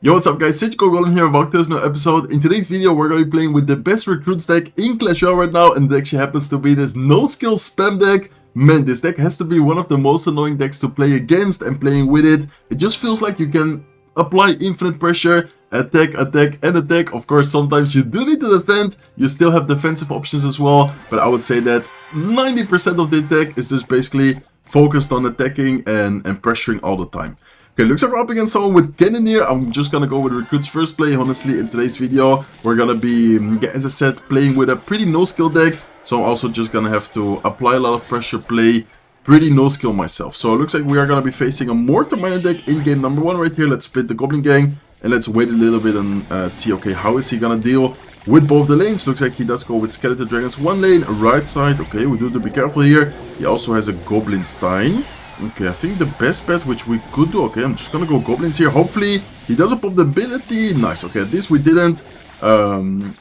Yo, what's up guys, Goblin here, welcome to this new episode. In today's video we're going to be playing with the best recruits deck in Clash Royale right now, and it actually happens to be this no-skill spam deck. Man, this deck has to be one of the most annoying decks to play against, and playing with it, it just feels like you can apply infinite pressure, attack, and attack. Of course, sometimes you do need to defend, you still have defensive options as well, but I would say that 90% of this deck is just basically focused on attacking and pressuring all the time. Okay, looks like we're up against someone with Cannoneer. I'm just gonna go with recruits first play. Honestly, in today's video, we're gonna be, as I said, playing with a pretty no-skill deck. So I'm also just gonna have to apply a lot of pressure, play pretty no-skill myself. So it looks like we are gonna be facing a mortar miner deck in game number 1 right here. Let's split the Goblin gang and let's wait a little bit and see, okay, how is he gonna deal with both the lanes. Looks like he does go with Skeleton Dragons one lane, right side. Okay, we do have to be careful here. He also has a Goblin Stein. Okay, I think the best bet which we could do, okay, I'm just gonna go Goblins here. Hopefully he doesn't pop the ability. Nice. Okay, at least we didn't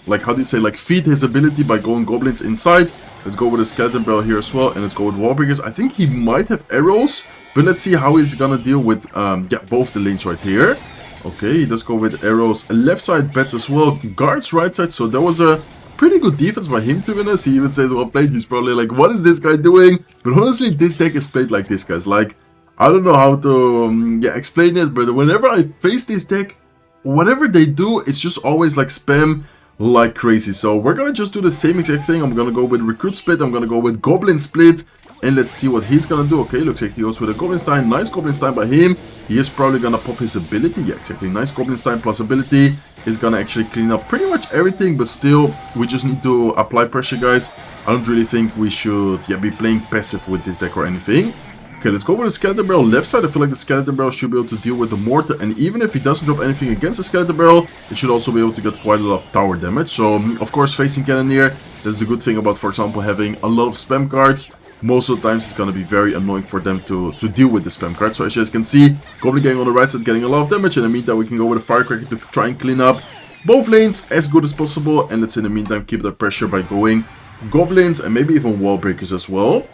like, how do you say, like, feed his ability by going Goblins inside. Let's go with a Skeleton Barrel here as well, and let's go with Wall Breakers. I think he might have arrows, but let's see how he's gonna deal with both the lanes right here. Okay, he does go with arrows left side, bets as well, guards right side. So that was a pretty good defense by him, to be honest. He even says, well played. He's probably like, what is this guy doing? But honestly, this deck is played like this, guys. Like, I don't know how to explain it, but whenever I face this deck, whatever they do, it's just always like spam like crazy. So we're gonna just do the same exact thing. I'm gonna go with recruit split, I'm gonna go with Goblin split, and let's see what he's gonna do. Okay, looks like he goes with a Goblin Stein. Nice Goblin Stein by him. He is probably gonna pop his ability. Yeah, exactly. Nice Goblin Stein plus ability is gonna actually clean up pretty much everything, but still, we just need to apply pressure, guys. I don't really think we should be playing passive with this deck or anything. Okay, let's go with the Skeleton Barrel left side. I feel like the Skeleton Barrel should be able to deal with the mortar, and even if he doesn't drop anything against the Skeleton Barrel, it should also be able to get quite a lot of tower damage. So, of course, facing Cannoneer, that's the good thing about, for example, having a lot of spam cards. Most of the times it's going to be very annoying for them to deal with the spam card. So as you guys can see, Goblin gang on the right side getting a lot of damage. In the meantime, we can go with a Firecracker to try and clean up both lanes as good as possible. And let's in the meantime keep the pressure by going Goblins and maybe even Wall Breakers as well.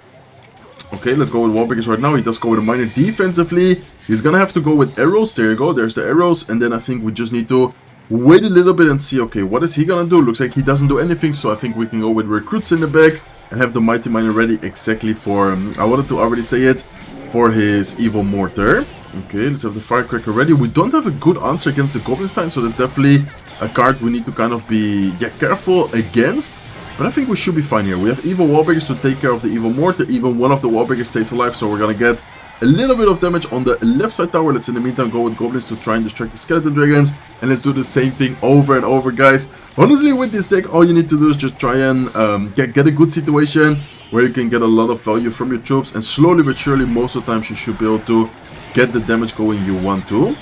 Okay, let's go with Wall Breakers right now. He does go with a miner defensively. He's going to have to go with arrows. There you go. There's the arrows. And then I think we just need to wait a little bit and see, okay, what is he going to do? Looks like he doesn't do anything. So I think we can go with recruits in the back and have the Mighty Miner ready exactly for, I wanted to already say it, for his Evil Mortar. Okay, let's have the Firecracker ready. We don't have a good answer against the Goblin Stein, so that's definitely a card we need to kind of be careful against. But I think we should be fine here. We have Evil Wall Breakers to take care of the Evil Mortar. Even one of the Wall Breakers stays alive, so we're gonna get a little bit of damage on the left side tower. Let's in the meantime go with Goblins to try and distract the Skeleton Dragons. And let's do the same thing over and over, guys. Honestly, with this deck, all you need to do is just try and get a good situation where you can get a lot of value from your troops. And slowly but surely, most of the times, you should be able to get the damage going you want to.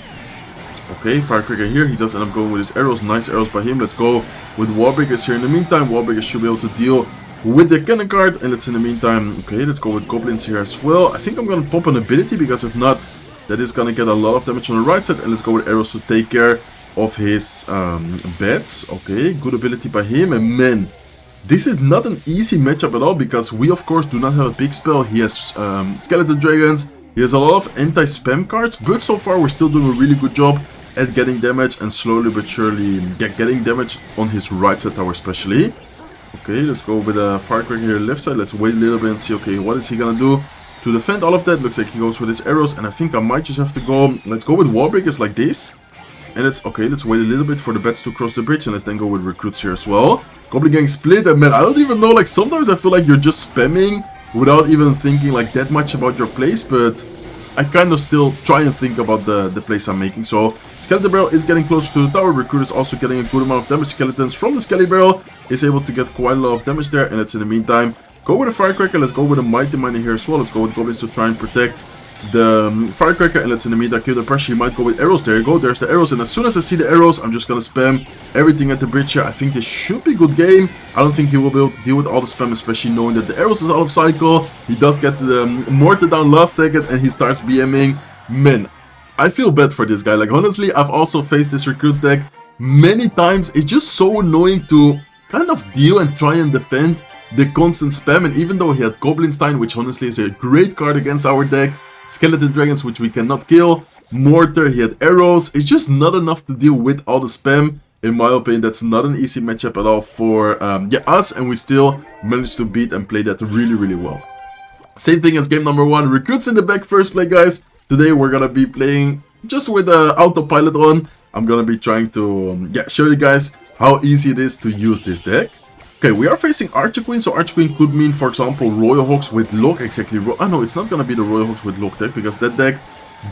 Okay, Firecracker here. He does end up going with his arrows. Nice arrows by him. Let's go with Wall Breakers here in the meantime. Wall Breakers should be able to deal with the cannon card. And let's in the meantime, okay, let's go with Goblins here as well. I think I'm gonna pop an ability, because if not, that is gonna get a lot of damage on the right side. And let's go with arrows to take care of his beds. Okay, good ability by him. And man, this is not an easy matchup at all, because we of course do not have a big spell. He has Skeleton Dragons. He has a lot of anti-spam cards, but so far we're still doing a really good job at getting damage and slowly but surely getting damage on his right side tower especially. Okay, let's go with a Firecracker here left side. Let's wait a little bit and see, okay, what is he gonna do to defend all of that. Looks like he goes with his arrows, and I think I might just have to go, let's go with Wall Breakers like this. And it's okay, let's wait a little bit for the bats to cross the bridge, and let's then go with recruits here as well. Goblin gang split, and man, I don't even know, like, sometimes I feel like you're just spamming without even thinking like that much about your plays, but I kind of still try and think about the plays I'm making. So Skeleton Barrel is getting closer to the tower. Recruit is also getting a good amount of damage. Skeletons from the Skelly Barrel is able to get quite a lot of damage there, and let's in the meantime go with a Firecracker. Let's go with a Mighty Miner here as well. Let's go with Goblins to try and protect the Firecracker, and let's in the meantime kill the pressure. He might go with arrows. There you go, there's the arrows, and as soon as I see the arrows, I'm just gonna spam everything at the bridge here. I think this should be a good game. I don't think he will be able to deal with all the spam, especially knowing that the arrows is out of cycle. He does get the mortar down last second, and he starts BMing. Man, I feel bad for this guy. Like, honestly, I've also faced this recruits deck many times. It's just so annoying to kind of deal and try and defend the constant spam. And even though he had Goblin Stein, which honestly is a great card against our deck, Skeleton Dragons, which we cannot kill, mortar, he had arrows. It's just not enough to deal with all the spam. In my opinion, that's not an easy matchup at all for us, and we still managed to beat and play that really, really well. Same thing as game number 1, recruits in the back first play, guys. Today we're gonna be playing just with the autopilot on. I'm gonna be trying to show you guys how easy it is to use this deck. Okay, we are facing Archer Queen, so Archer Queen could mean, for example, Royal Hawks with Lock. Exactly. No, it's not gonna be the Royal Hawks with Lock deck, because that deck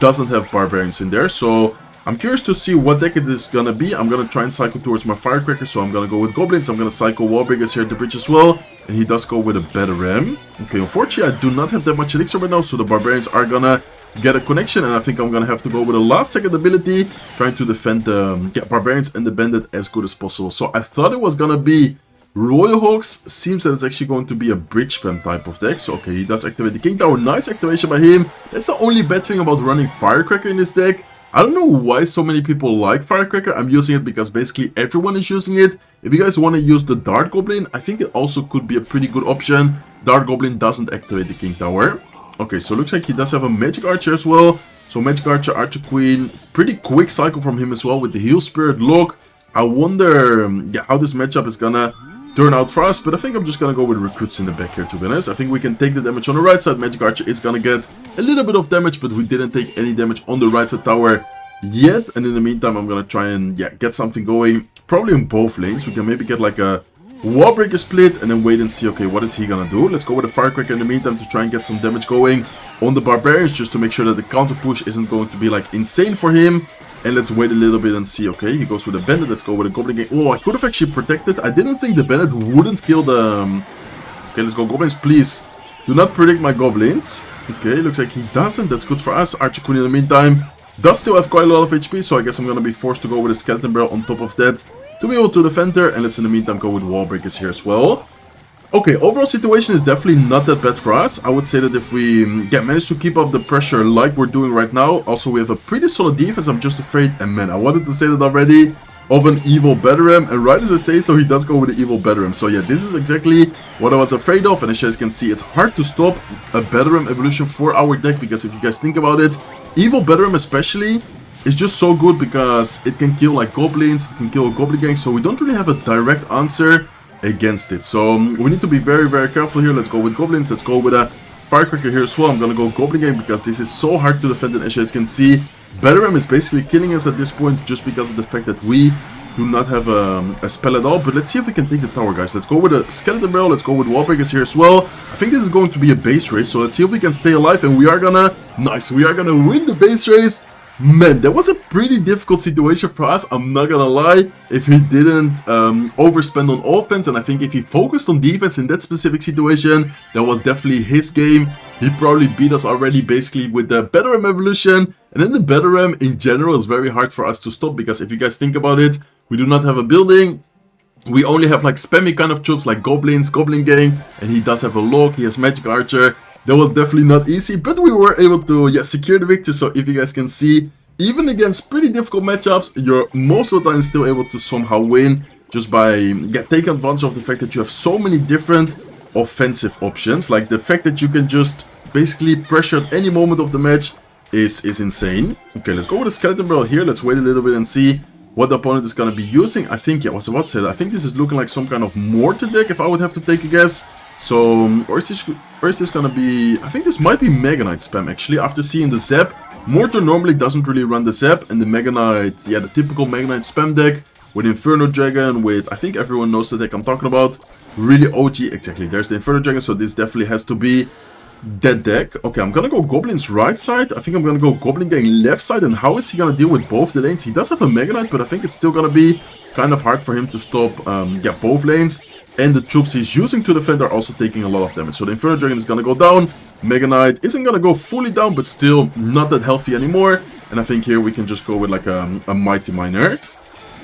doesn't have Barbarians in there. So I'm curious to see what deck it is gonna be. I'm gonna try and cycle towards my Firecracker, so I'm gonna go with Goblins. I'm gonna cycle Wallbreakers here at the bridge as well, and he does go with a Better Ram. Okay, unfortunately I do not have that much elixir right now, so the Barbarians are gonna get a connection, and I think I'm gonna have to go with a last second ability, trying to defend the Barbarians and the Bandit as good as possible. So I thought it was gonna be Royal Hawks. Seems that it's actually going to be a bridge spam type of deck. So okay, he does activate the King Tower. Nice activation by him. That's the only bad thing about running Firecracker in this deck. I don't know why so many people like Firecracker. I'm using it because basically everyone is using it. If you guys want to use the Dart Goblin, I think it also could be a pretty good option. Dart Goblin doesn't activate the King Tower. Okay, so looks like he does have a Magic Archer as well. So Magic Archer, Archer Queen, pretty quick cycle from him as well with the Heal Spirit Lock. I wonder how this matchup is gonna turn out for us, but I think I'm just gonna go with recruits in the back here, to be honest. I think we can take the damage on the right side. Magic Archer is gonna get a little bit of damage, but we didn't take any damage on the right side tower yet. And in the meantime, I'm gonna try and get something going, probably in both lanes. We can maybe get like a Wallbreaker split and then wait and see, okay, what is he gonna do? Let's go with a Firecracker in the meantime to try and get some damage going on the Barbarians, just to make sure that the counter push isn't going to be like insane for him. And let's wait a little bit and see. Okay, he goes with a Bandit. Let's go with a Goblin Gang. Oh, I could have actually protected. I didn't think the Bandit wouldn't kill the... Okay, let's go Goblins, please. Do not predict my Goblins. Okay, looks like he doesn't. That's good for us. Archer Queen in the meantime does still have quite a lot of HP, so I guess I'm going to be forced to go with a Skeleton Barrel on top of that to be able to defend her. And let's in the meantime go with Wallbreakers here as well. Okay, overall situation is definitely not that bad for us. I would say that if we manage to keep up the pressure like we're doing right now. Also, we have a pretty solid defense. I'm just afraid, and man, I wanted to say that already, of an evil Batteram. And right as I say so, he does go with the evil Batteram. So yeah, this is exactly what I was afraid of. And as you guys can see, it's hard to stop a Batteram evolution for our deck, because if you guys think about it, evil Batteram especially is just so good because it can kill like Goblins, it can kill a Goblin Gang. So we don't really have a direct answer against it, so we need to be very, very careful here. Let's go with Goblins. Let's go with a Firecracker here as well. I'm gonna go Goblin Gang because this is so hard to defend, and as you guys can see, Batteram is basically killing us at this point just because of the fact that we do not have a spell at all. But let's see if we can take the tower, guys. Let's go with a Skeleton Barrel. Let's go with Wallbreakers here as well. I think this is going to be a base race, so let's see if we can stay alive, and we are gonna win the base race. Man, that was a pretty difficult situation for us, I'm not gonna lie. If he didn't overspend on offense, and I think if he focused on defense in that specific situation, that was definitely his game. He probably beat us already basically with the Batteram evolution. And then the Batteram in general is very hard for us to stop, because if you guys think about it, we do not have a building. We only have like spammy kind of troops like Goblins, Goblin Gang, and he does have a Lock, he has Magic Archer. That was definitely not easy, but we were able to secure the victory. So if you guys can see, even against pretty difficult matchups, you're most of the time still able to somehow win, just by taking advantage of the fact that you have so many different offensive options. Like the fact that you can just basically pressure at any moment of the match is insane. Okay, let's go with a Skeleton Barrel here. Let's wait a little bit and see what the opponent is going to be using. I think, I was about to say that, I think this is looking like some kind of mortar deck, if I would have to take a guess. So, or is this gonna be... I think this might be Mega Knight spam, actually, after seeing the Zap. Mortar normally doesn't really run the Zap, and the Mega Knight, the typical Mega Knight spam deck, with Inferno Dragon, with... I think everyone knows the deck I'm talking about. Really OG, exactly, there's the Inferno Dragon, so this definitely has to be that deck. Okay, I'm gonna go Goblin's right side. I think I'm gonna go Goblin Gang left side, and how is he gonna deal with both the lanes? He does have a Mega Knight, but I think it's still gonna be kind of hard for him to stop, both lanes. And the troops he's using to defend are also taking a lot of damage. So the Inferno Dragon is gonna go down. Mega Knight isn't gonna go fully down, but still not that healthy anymore. And I think here we can just go with like a Mighty Miner.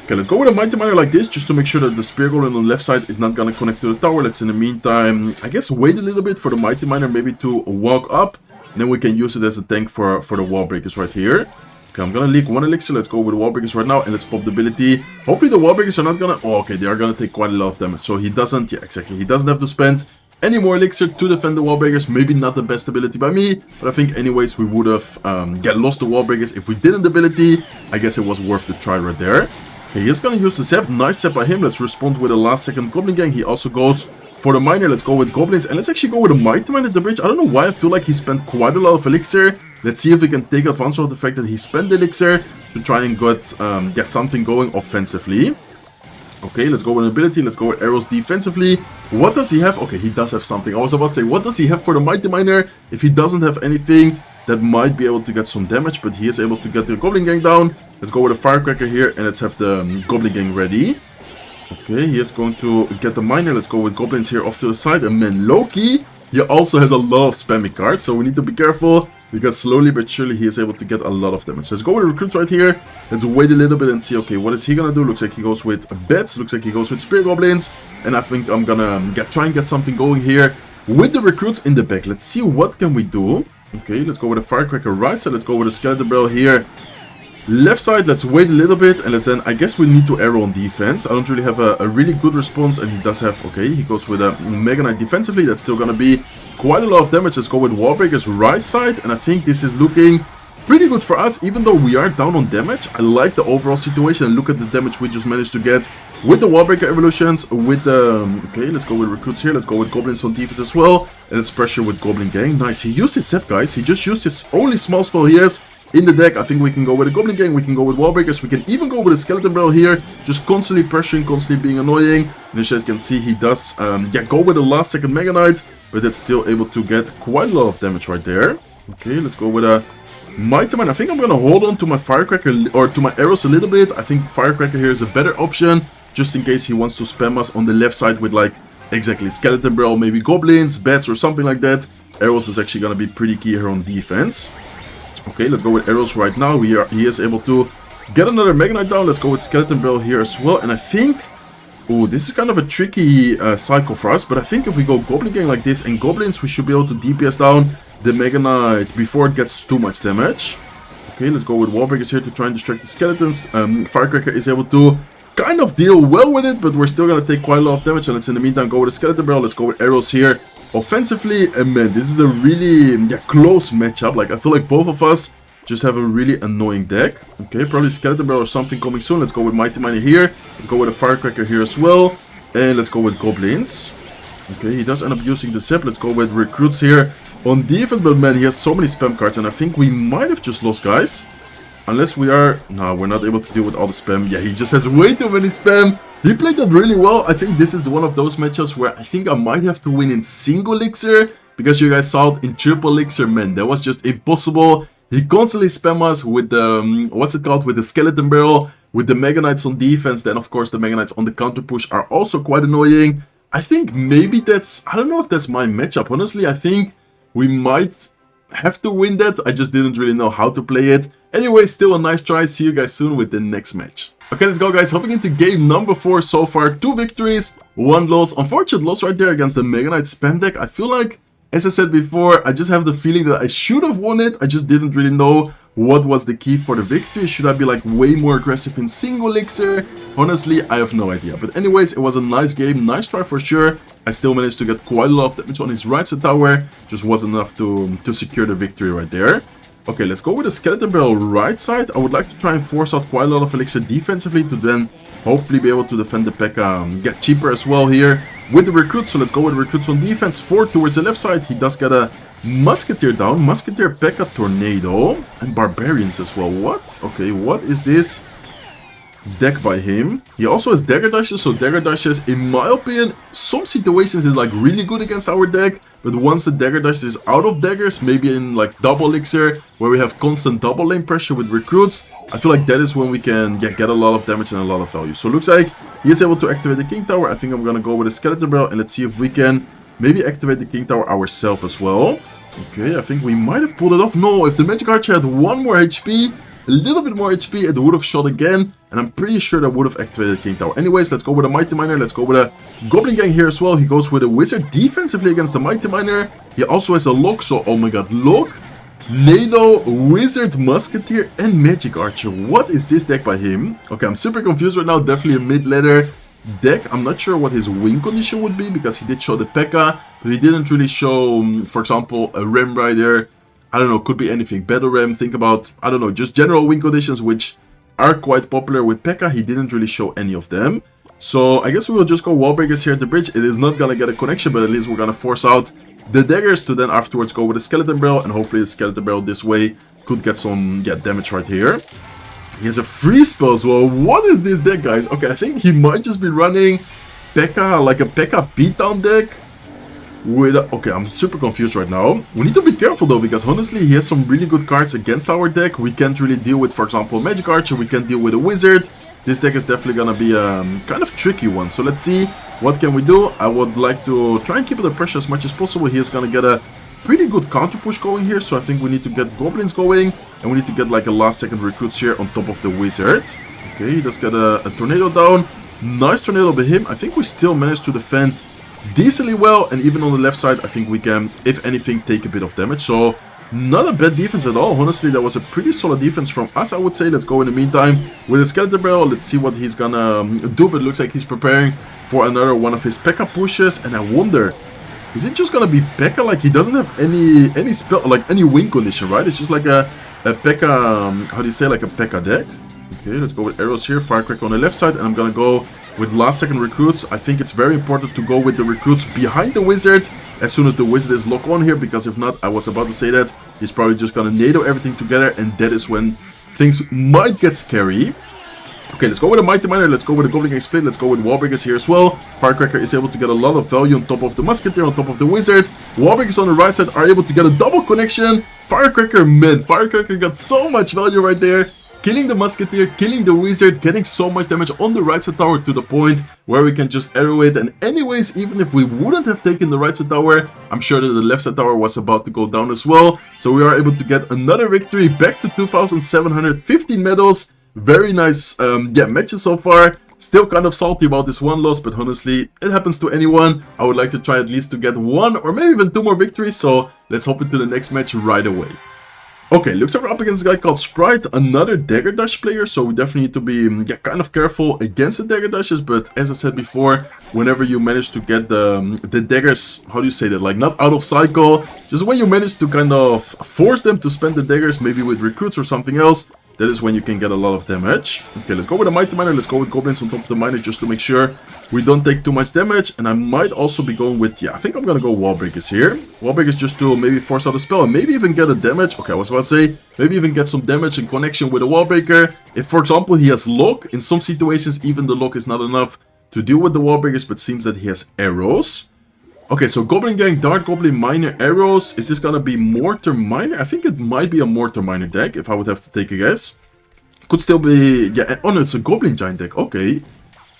Okay, let's go with a Mighty Miner like this, just to make sure that the Spear Golem on the left side is not gonna connect to the tower. Let's in the meantime, I guess, wait a little bit for the Mighty Miner maybe to walk up. And then we can use it as a tank for the Wall Breakers right here. Okay, I'm gonna leak one elixir. Let's go with the Wall Breakers right now, and let's pop the ability. Hopefully the Wall Breakers are not gonna... Oh, okay, they are gonna take quite a lot of damage. So he doesn't... Yeah, exactly. He doesn't have to spend any more elixir to defend the wall breakers. Maybe not the best ability by me, but I think anyways we would have lost the wall breakers if we didn't ability. I guess it was worth the try right there. Okay, he's gonna use the Zap. Nice Zap by him. Let's respond with a last second Goblin Gang. He also goes for the Miner. Let's go with Goblins. And let's actually go with a Mighty Mine at the bridge. I don't know why I feel like he spent quite a lot of elixir. Let's see if we can take advantage of the fact that he spent the elixir to try and get something going offensively. Okay, let's go with an ability. Let's go with arrows defensively. What does he have? Okay, he does have something. I was about to say, what does he have for the Mighty Miner? If he doesn't have anything, that might be able to get some damage, but he is able to get the Goblin Gang down. Let's go with a Firecracker here, and let's have the Goblin Gang ready. Okay, he is going to get the Miner. Let's go with Goblins here off to the side. And man, Loki, he also has a lot of spammy cards, so we need to be careful, because slowly but surely he is able to get a lot of damage. Let's go with recruits right here. Let's wait a little bit and see, okay, what is he gonna do? Looks like he goes with bats, looks like he goes with Spear Goblins, and I think I'm gonna try and get something going here with the recruits in the back. Let's see what can we do. Okay, let's go with a Firecracker right side, let's go with a Skeleton Barrel here. Left side, let's wait a little bit, and let's then, I guess we need to arrow on defense. I don't really have a really good response, and he does have, okay, he goes with a Mega Knight defensively. That's still gonna be quite a lot of damage. Let's go with Wall Breakers right side, and I think this is looking pretty good for us, even though we are down on damage. I like the overall situation, and look at the damage we just managed to get with the Wall Breaker evolutions, with the, okay, let's go with recruits here, let's go with Goblins on defense as well, and let's pressure with Goblin Gang. Nice, he used his Zap, guys. He just used his only small spell he has in the deck. I think we can go with a Goblin Gang, we can go with Wall Breakers, we can even go with a Skeleton Barrel here, just constantly pressuring, constantly being annoying. And as you guys can see, he does go with the last second Mega Knight, but it's still able to get quite a lot of damage right there. Okay, let's go with a Mighty Mine. I think I'm gonna hold on to my Firecracker, or to my arrows a little bit. I think Firecracker here is a better option, just in case he wants to spam us on the left side with, like, exactly, Skeleton Barrel, maybe Goblins, Bats, or something like that. Arrows is actually gonna be pretty key here on defense. Okay, let's go with arrows right now. He is able to get another Mega Knight down. Let's go with Skeleton Barrel here as well. And I think, oh, this is kind of a tricky cycle for us, but I think if we go Goblin Gang like this and Goblins, we should be able to DPS down the Mega Knight before it gets too much damage. Okay, let's go with Wall Breakers here to try and distract the skeletons. Firecracker is able to kind of deal well with it, but we're still going to take quite a lot of damage. And let's in the meantime go with a Skeleton Barrel. Let's go with arrows here offensively. And man, this is a really close matchup. Like, I feel like both of us just have a really annoying deck. Okay, probably Skeleton Barrel or something coming soon. Let's go with Mighty Miner here. Let's go with a Firecracker here as well. And let's go with Goblins. Okay, he does end up using the Zap. Let's go with recruits here on defense. But man, he has so many spam cards, and I think we might have just lost, guys. Unless we are... No, we're not able to deal with all the spam. Yeah, he just has way too many spam. He played that really well. I think this is one of those matchups where I think I might have to win in single elixir, because you guys saw it in triple elixir. Man, that was just impossible. He constantly spam us with the... what's it called? With the Skeleton Barrel, with the Mega Knights on defense. Then, of course, the Mega Knights on the counter push are also quite annoying. I think maybe that's... I don't know if that's my matchup. Honestly, I think we might have to win that. I just didn't really know how to play it. Anyway, still a nice try. See you guys soon with the next match. Okay, let's go, guys. Hopping into game number 4 so far. 2 victories, 1 loss. Unfortunate loss right there against the Mega Knight spam deck. I feel like, as I said before, I just have the feeling that I should have won it. I just didn't really know what was the key for the victory. Should I be like way more aggressive in single elixir? Honestly, I have no idea. But anyways, it was a nice game. Nice try for sure. I still managed to get quite a lot of damage on his right side tower. Just wasn't enough to secure the victory right there. Okay, let's go with the Skeleton Barrel right side. I would like to try and force out quite a lot of elixir defensively to then hopefully be able to defend the Pekka, get cheaper as well here with the recruits. So let's go with recruits on defense. 4 towards the left side. He does get a Musketeer down. Musketeer, Pekka, Tornado, and Barbarians as well. What? Okay, what is this deck by him? He also has Dagger Dashes, so Dagger Dashes, in my opinion, some situations is like really good against our deck, but once the Dagger Dashes is out of daggers, maybe in like double elixir, where we have constant double lane pressure with recruits, I feel like that is when we can get a lot of damage and a lot of value. So it looks like he is able to activate the King Tower. I think I'm gonna go with a Skeleton Barrel, and let's see if we can maybe activate the King Tower ourselves as well. Okay, I think we might have pulled it off. No, if the Magic Archer had 1 more HP, a little bit more HP, it would have shot again, and I'm pretty sure that would have activated King Tower. Anyways, let's go with a Mighty Miner. Let's go with a Goblin Gang here as well. He goes with a Wizard defensively against the Mighty Miner. He also has a Lock, so oh my god, Lock, Nado, Wizard, Musketeer, and Magic Archer. What is this deck by him? Okay, I'm super confused right now. Definitely a mid-ladder deck. I'm not sure what his win condition would be, because he did show the Pekka, but he didn't really show, for example, a Ram Rider. I don't know, could be anything. Battle Ram, think about, I don't know, just general win conditions, which are quite popular with Pekka. He didn't really show any of them. So I guess we will just go wall breakers here at the bridge. It is not gonna get a connection, but at least we're gonna force out the daggers to then afterwards go with a skeleton barrel, and hopefully the skeleton barrel this way could get some damage right here. He has a free spell as well. What is this deck, guys? Okay, I think he might just be running Pekka, like a Pekka beatdown deck. Okay, I'm super confused right now. We need to be careful though, because honestly, he has some really good cards against our deck. We can't really deal with, for example, Magic Archer. We can't deal with a Wizard. This deck is definitely gonna be a kind of tricky one. So let's see, what can we do? I would like to try and keep the pressure as much as possible. He is gonna get a pretty good counter push going here. So I think we need to get Goblins going, and we need to get like a last second recruits here on top of the Wizard. Okay, he does get a Tornado down. Nice Tornado by him. I think we still managed to defend decently well, and even on the left side I think we can, if anything, take a bit of damage. So not a bad defense at all. Honestly, that was a pretty solid defense from us, I would say. Let's go in the meantime with a skeleton barrel. Let's see what he's gonna do, but it looks like he's preparing for another one of his Pekka pushes, and I wonder, is it just gonna be Pekka? Like, he doesn't have any spell, like any win condition, right? It's just like a Pekka, how do you say, like a Pekka deck. Okay, let's go with arrows here, firecracker on the left side, and I'm gonna go with last second recruits. I think it's very important to go with the recruits behind the Wizard as soon as the Wizard is locked on here, because if not, I was about to say that, he's probably just gonna NATO everything together, and that is when things might get scary. Okay, let's go with a Mighty Miner, let's go with a Goblin Gang Split, let's go with Wallbreakers here as well. Firecracker is able to get a lot of value on top of the Musketeer, on top of the Wizard. Wallbreakers on the right side are able to get a double connection. Firecracker, man, Firecracker got so much value right there. Killing the Musketeer, killing the Wizard, getting so much damage on the right side tower to the point where we can just arrow it. And anyways, even if we wouldn't have taken the right side tower, I'm sure that the left side tower was about to go down as well. So we are able to get another victory, back to 2,715 medals. Very nice matches so far. Still kind of salty about this one loss, but honestly, it happens to anyone. I would like to try at least to get one or maybe even two more victories. So let's hop into the next match right away. Okay, looks like we're up against a guy called Sprite, another Dagger Dash player, so we definitely need to be kind of careful against the Dagger Dashes, but as I said before, whenever you manage to get the daggers, how do you say that, like not out of cycle, just when you manage to kind of force them to spend the daggers, maybe with recruits or something else, that is when you can get a lot of damage. Okay, let's go with a Mighty Miner, let's go with Goblins on top of the Miner just to make sure we don't take too much damage. And I might also be going with, I think I'm gonna go Wall Breakers here. Wall Breakers just to maybe force out a spell and maybe even get a damage. Okay, I was about to say, maybe even get some damage in connection with a Wall Breaker. If, for example, he has lock, in some situations even the lock is not enough to deal with the Wall Breakers, but seems that he has arrows. Okay, so Goblin Gang, Dart Goblin, Miner, Arrows. Is this gonna be Mortar, Miner? I think it might be a Mortar, Miner deck, if I would have to take a guess. Could still be, oh no, it's a Goblin Giant deck, okay.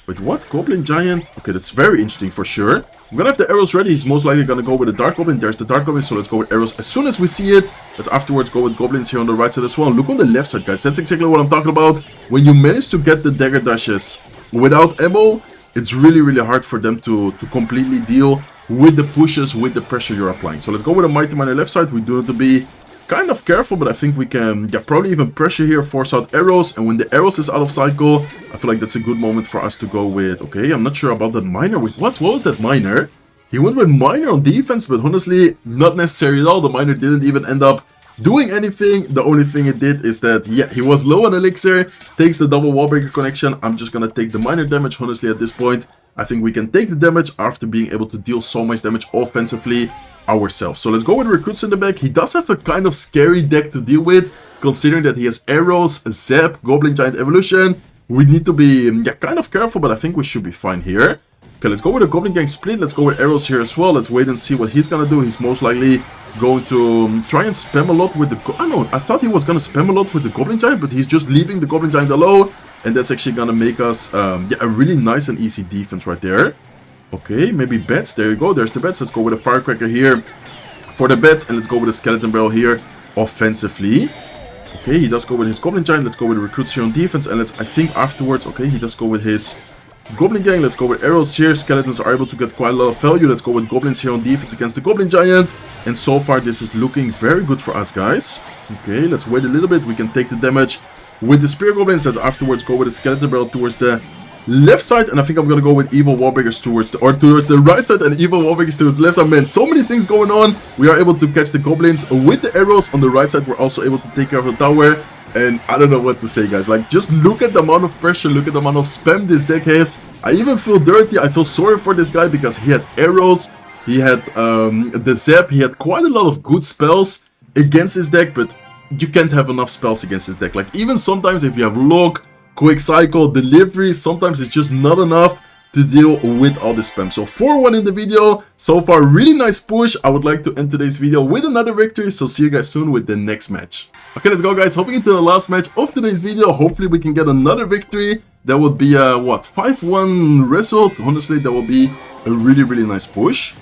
Wait, what? Goblin Giant? Okay, that's very interesting for sure. I'm gonna have the arrows ready. He's most likely gonna go with the Dark Goblin. There's the Dark Goblin, so let's go with arrows as soon as we see it. Let's afterwards go with Goblins here on the right side as well. Look on the left side, guys. That's exactly what I'm talking about. When you manage to get the Dagger Dashes without ammo, it's really, really hard for them to completely deal with the pushes, with the pressure you're applying. So let's go with a Mighty Miner left side. We do need to be kind of careful, but I think we can probably even pressure here, force out arrows, and when the arrows is out of cycle, I feel like that's a good moment for us to go with, okay, I'm not sure about that Miner. Wait, what was that Miner? He went with Miner on defense, but honestly, not necessary at all. The Miner didn't even end up doing anything. The only thing it did is that, he was low on elixir, takes the double wall breaker connection. I'm just gonna take the Miner damage, honestly, at this point. I think we can take the damage after being able to deal so much damage offensively ourselves. So let's go with recruits in the back. He does have a kind of scary deck to deal with, considering that he has arrows, zap, Goblin Giant Evolution. We need to be kind of careful, but I think we should be fine here. Okay, let's go with a Goblin Gang Split. Let's go with arrows here as well. Let's wait and see what he's gonna do. He's most likely going to try and spam a lot with the... I thought he was gonna spam a lot with the Goblin Giant, but he's just leaving the Goblin Giant alone. And that's actually gonna make us a really nice and easy defense right there. Okay, maybe bats. There you go. There's the bats. Let's go with a Firecracker here for the bats. And let's go with a Skeleton Barrel here offensively. Okay, he does go with his Goblin Giant. Let's go with the recruits here on defense. And let's, I think afterwards, okay, he does go with his Goblin Gang. Let's go with arrows here. Skeletons are able to get quite a lot of value. Let's go with Goblins here on defense against the Goblin Giant. And so far, this is looking very good for us, guys. Okay, let's wait a little bit. We can take the damage with the Spear Goblins. Let's afterwards go with the Skeleton Barrel towards the left side, and I think I'm gonna go with evil wall breakers towards the right side and evil wall breakers towards the left side. Man, so many things going on. We are able to catch the goblins with the arrows. On the right side, we're also able to take care of the tower. And I don't know what to say, guys. Like, just look at the amount of pressure, look at the amount of spam this deck has. I even feel dirty. I feel sorry for this guy because he had arrows, he had the zap, he had quite a lot of good spells against his deck, but you can't have enough spells against his deck. Like, even sometimes if you have lock, quick cycle, delivery, sometimes it's just not enough to deal with all the spam. So 4-1 in the video. So far, really nice push. I would like to end today's video with another victory. So see you guys soon with the next match. Okay, let's go, guys. Hopping into the last match of today's video. Hopefully we can get another victory. That would be a, what, 5-1 result. Honestly, that would be a really, really nice push.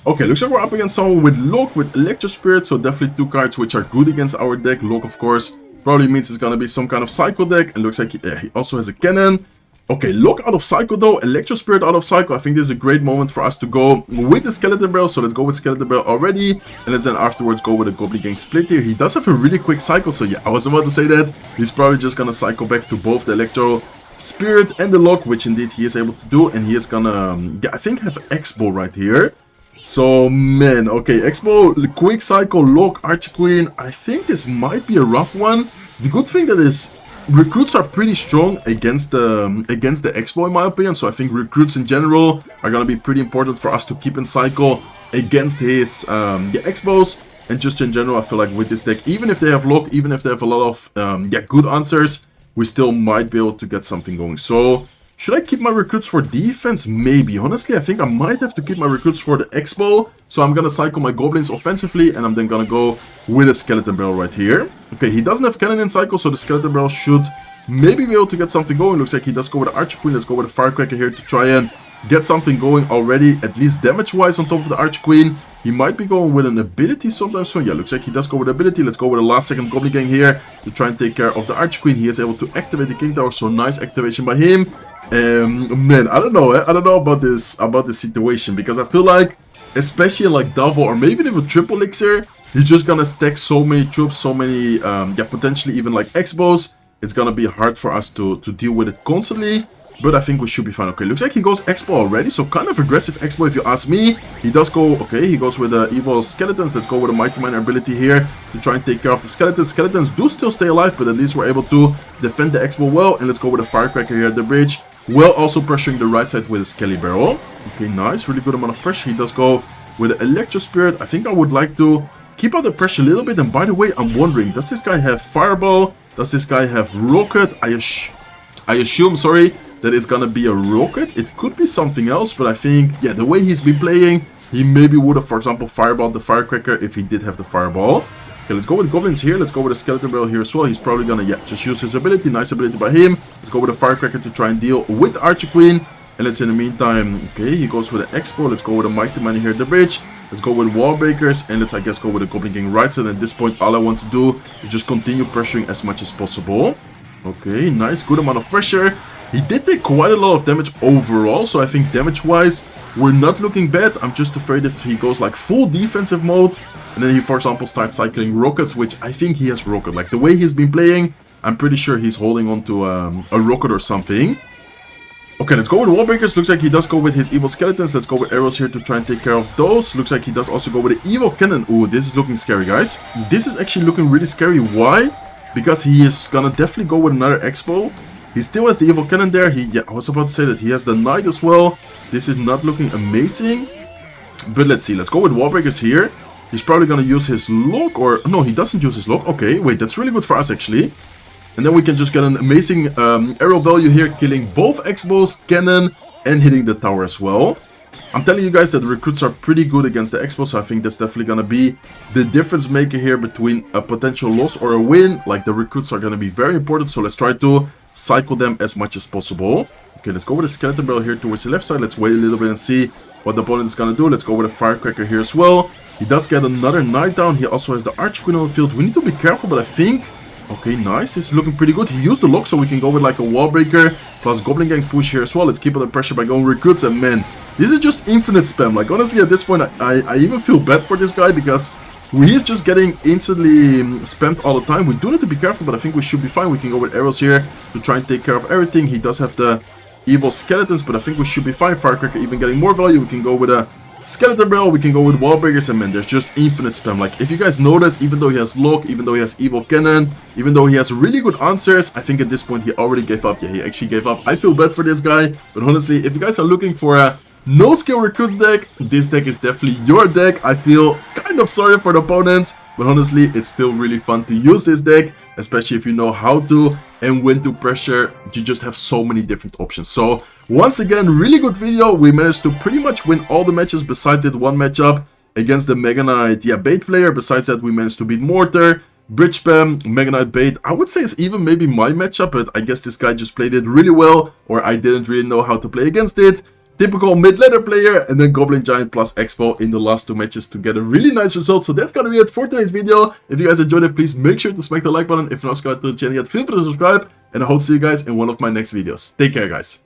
Okay, looks like we're up against someone with Lock, with Electro Spirit. So definitely two cards which are good against our deck. Lock, of course, probably means it's gonna be some kind of Psycho deck. And looks like he also has a cannon. Okay, Lock out of Psycho though, Electro Spirit out of Psycho. I think this is a great moment for us to go with the Skeleton Barrel. So let's go with Skeleton Barrel already. And let's then afterwards go with a Goblin Gang Split here. He does have a really quick cycle. So yeah, I was about to say that. He's probably just gonna cycle back to both the Electro Spirit and the Lock, which indeed he is able to do. And he is gonna, yeah, I think have Xbow right here. So man, okay, Xbow, quick cycle, Lock, Archer Queen. I think this might be a rough one. The good thing that is, recruits are pretty strong against the Xbow in my opinion, so I think recruits in general are gonna be pretty important for us to keep in cycle against his Xbows. And just in general, I feel like with this deck, even if they have lock, even if they have a lot of good answers, we still might be able to get something going. So should I keep my recruits for defense? Maybe. Honestly, I think I might have to keep my recruits for the Xbow. So I'm gonna cycle my goblins offensively, and I'm then gonna go with a Skeleton Barrel right here. Okay, he doesn't have cannon in cycle, so the Skeleton Barrel should maybe be able to get something going. Looks like he does go with the Archer Queen. Let's go with the Firecracker here to try and get something going already, at least damage-wise on top of the Archer Queen. He might be going with an ability sometime soon. Yeah, looks like he does go with ability. Let's go with the last second Goblin Gang here to try and take care of the Archer Queen. He is able to activate the King Tower, so nice activation by him. Man, I don't know. I don't know about this situation, because I feel like, especially like double or maybe even triple elixir, he's just gonna stack so many troops, so many potentially even like Xbows. It's gonna be hard for us to deal with it constantly, but I think we should be fine. Okay, looks like he goes Xbow already, so kind of aggressive Xbow if you ask me. He does go, okay, he goes with the evil skeletons. Let's go with a Mighty Miner ability here to try and take care of the skeletons. Skeletons do still stay alive, but at least we're able to defend the Xbow well. And let's go with a Firecracker here at the bridge, while also pressuring the right side with a Skelly Barrel. Okay, nice, really good amount of pressure. He does go with the Electro Spirit. I think I would like to keep out the pressure a little bit. And by the way, I'm wondering, does this guy have Fireball? Does this guy have Rocket? I assume, sorry, that it's gonna be a Rocket. It could be something else, but I think, yeah, the way he's been playing, he maybe would have, for example, Fireballed the Firecracker if he did have the Fireball. Okay, let's go with Goblins here. Let's go with a Skeleton Barrel here as well. He's probably gonna, yeah, just use his ability. Nice ability by him. Let's go with a Firecracker to try and deal with the Archer Queen. And let's, in the meantime, okay, he goes with an Expo. Let's go with a Mighty Miner here at the bridge. Let's go with Wall Breakers. And let's, I guess, go with a Goblin Gang right side. At this point, all I want to do is just continue pressuring as much as possible. Okay, nice. Good amount of pressure. He did take quite a lot of damage overall. So I think damage-wise, we're not looking bad. I'm just afraid if he goes like full defensive mode, and then he, for example, starts cycling rockets, which I think he has rocket. Like, the way he's been playing, I'm pretty sure he's holding on to a rocket or something. Okay, let's go with Wall Breakers. Looks like he does go with his evil skeletons. Let's go with arrows here to try and take care of those. Looks like he does also go with the evil cannon. Ooh, this is looking scary, guys. This is actually looking really scary. Why? Because he is gonna definitely go with another Expo. He still has the evil cannon there. Yeah, I was about to say that he has the knight as well. This is not looking amazing. But let's see. Let's go with Wall Breakers here. He's probably gonna use his lock, or no, he doesn't use his lock. Okay, wait, that's really good for us actually. And then we can just get an amazing arrow value here, killing both Xbows, cannon, and hitting the tower as well. I'm telling you guys that the recruits are pretty good against the Xbows, so I think that's definitely gonna be the difference maker here between a potential loss or a win. Like, the recruits are gonna be very important, so let's try to cycle them as much as possible. Okay, let's go with a Skeleton Barrel here towards the left side. Let's wait a little bit and see what the opponent is gonna do. Let's go with a Firecracker here as well. He does get another knight down. He also has the Archer Queen on the field. We need to be careful, but I think... Okay, nice. This is looking pretty good. He used the lock, so we can go with like a Wall Breaker plus Goblin Gang push here as well. Let's keep up the pressure by going recruits. And man, this is just infinite spam. Like, honestly, at this point, I even feel bad for this guy, because he is just getting instantly spammed all the time. We do need to be careful, but I think we should be fine. We can go with arrows here to try and take care of everything. He does have the evil skeletons, but I think we should be fine. Firecracker even getting more value. We can go with a skeleton barrel, we can go with wall breakers, and man, there's just infinite spam. Like, if you guys notice, even though he has lock, even though he has evil cannon, even though he has really good answers, I think at this point he already gave up. Yeah, he actually gave up. I feel bad for this guy, but honestly, if you guys are looking for a no skill recruits deck, this deck is definitely your deck. I feel kind of sorry for the opponents, but honestly, it's still really fun to use this deck, especially if you know how to and when to pressure. You just have so many different options. So once again, really good video. We managed to pretty much win all the matches besides that one matchup against the Mega Knight, yeah, bait player. Besides that, we managed to beat Mortar, Bridge Spam, Mega Knight bait. I would say it's even maybe my matchup, but I guess this guy just played it really well, or I didn't really know how to play against it. Typical mid-ladder player, and then Goblin Giant plus Xbow in the last two matches to get a really nice result. So that's gonna be it for today's video. If you guys enjoyed it, please make sure to smack the like button. If you're not subscribed to the channel yet, feel free to subscribe, and I hope to see you guys in one of my next videos. Take care, guys.